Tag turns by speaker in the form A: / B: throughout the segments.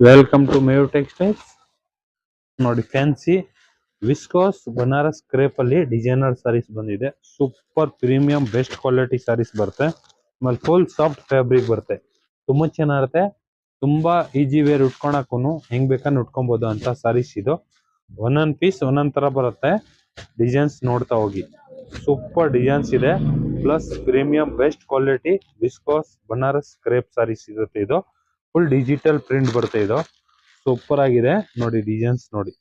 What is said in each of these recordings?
A: Welcome to ಮೇವ್ textiles. ನೋಡಿ fancy viscose Banaras crepe ಅಲ್ಲಿ ಡಿಸೈನರ್ ಸಾರೀಸ್ ಬಂದಿದೆ. Super premium best quality saris ಬರುತ್ತೆ. ಆಮೇಲೆ ಫುಲ್ ಸಾಫ್ಟ್ ಫ್ಯಾಬ್ರಿಕ್ ಬರುತ್ತೆ. ತುಂಬಾ ಚೆನ್ನಾಗಿರುತ್ತೆ. ತುಂಬಾ ಈಜಿ ವೇರ್ ಉಟ್ಕೊಳಕ್ಕೂ ಹೆಂಗ್ ಬೇಕಾದ್ರೆ ಉಟ್ಕೊಬಹುದು ಅಂತ ಸಾರೀಸ್ ಇದು. ಒಂದೊಂದ್ ಪೀಸ್ ಒಂದೊಂದ್ ತರ ಬರುತ್ತೆ. ಡಿಸೈನ್ಸ್ ನೋಡ್ತಾ ಹೋಗಿ. ಸೂಪರ್ ಡಿಸೈನ್ಸ್ ಇದೆ. Plus premium best quality viscose Banaras crepe saris ಇರುತ್ತೆ ಇದು. ಫುಲ್ ಡಿಜಿಟಲ್ ಪ್ರಿಂಟ್ ಬರುತ್ತೆ ಇದು. ಸೂಪರ್ ಆಗಿದೆ ನೋಡಿ ಡಿಸೈನ್ಸ್ ನೋಡಿ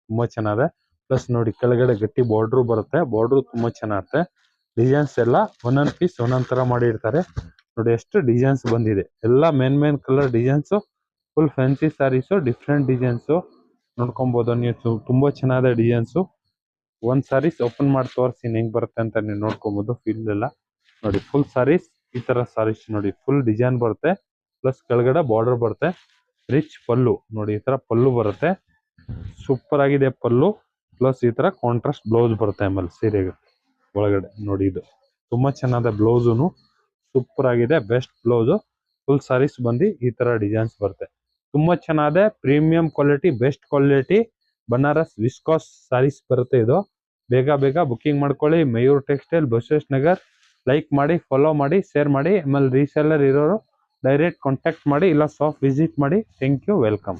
A: ತುಂಬಾ ಚೆನ್ನಾಗಿದೆ. ಪ್ಲಸ್ ನೋಡಿ ಕೆಳಗಡೆ ಗಟ್ಟಿ ಬಾರ್ಡರ್ ಬರುತ್ತೆ. ಬಾರ್ಡರ್ ತುಂಬಾ ಚೆನ್ನಾಗಿರುತ್ತೆ. ಡಿಸೈನ್ಸ್ ಎಲ್ಲ ಒಂದೊಂದ್ ಪೀಸ್ ಒಂದೊಂದ್ ತರ ಮಾಡಿರ್ತಾರೆ. ನೋಡಿ ಎಷ್ಟು ಡಿಸೈನ್ಸ್ ಬಂದಿದೆ. ಎಲ್ಲ main colour designs. Full fancy saris different designs ನೋಡ್ಕೊಬಹುದು ನೀವು. ತುಂಬಾ ಚೆನ್ನಾಗಿದೆ ಡಿಸೈನ್ಸ್. ಒಂದ್ ಸಾರೀಸ್ ಓಪನ್ ಮಾಡಿ ತೋರಿಸ್ತೀನಿ ಹೆಂಗ್ ಬರುತ್ತೆ ಅಂತ ನೀವು ನೋಡ್ಕೊಬಹುದು. ಫೀಲ್ ಎಲ್ಲ ನೋಡಿ ಫುಲ್ ಸಾರೀಸ್ ಈ ತರ ಸಾರೀಸ್ ನೋಡಿ ಫುಲ್ ಡಿಸೈನ್ ಬರುತ್ತೆ. ಪ್ಲಸ್ ಕೆಳಗಡೆ ಬಾರ್ಡರ್ ಬರುತ್ತೆ. ರಿಚ್ ಪಲ್ಲು ನೋಡಿ ಈ ತರ ಪಲ್ಲು ಬರುತ್ತೆ. ಸೂಪರ್ ಆಗಿದೆ ಪಲ್ಲು. ಪ್ಲಸ್ ಈ ತರ ಕಾಂಟ್ರಾಸ್ಟ್ ಬ್ಲೌಸ್ ಬರುತ್ತೆ. ಆಮೇಲೆ ಸೀರೆಗೆ ಒಳಗಡೆ ನೋಡಿ ಇದು ತುಂಬಾ ಚೆನ್ನಾದ ಬ್ಲೌಸುನು ಸೂಪರ್ ಆಗಿದೆ. Best blouse. ಫುಲ್ ಸಾರೀಸ್ ಬಂದು ಈ ತರ ಡಿಸೈನ್ಸ್ ಬರುತ್ತೆ. ತುಂಬಾ ಚೆನ್ನಾಗಿದೆ. Premium quality best quality Banaras viscose saris ಬರುತ್ತೆ ಇದು. ಬೇಗ ಬುಕಿಂಗ್ ಮಾಡ್ಕೊಳ್ಳಿ. ಮಯೂರ್ ಟೆಕ್ಸ್ಟೈಲ್ ಬಸವೇಶ್ ನಗರ್. ಲೈಕ್ ಮಾಡಿ, ಫಾಲೋ ಮಾಡಿ, ಶೇರ್ ಮಾಡಿ. ಆಮೇಲೆ ರೀಸೆಲ್ಲರ್ ಇರೋರು ಡೈರೆಕ್ಟ್ ಕಾಂಟ್ಯಾಕ್ಟ್ ಮಾಡಿ ಇಲ್ಲ ಶಾಪ್ ವಿಸಿಟ್ ಮಾಡಿ. Thank you. ವೆಲ್ಕಮ್.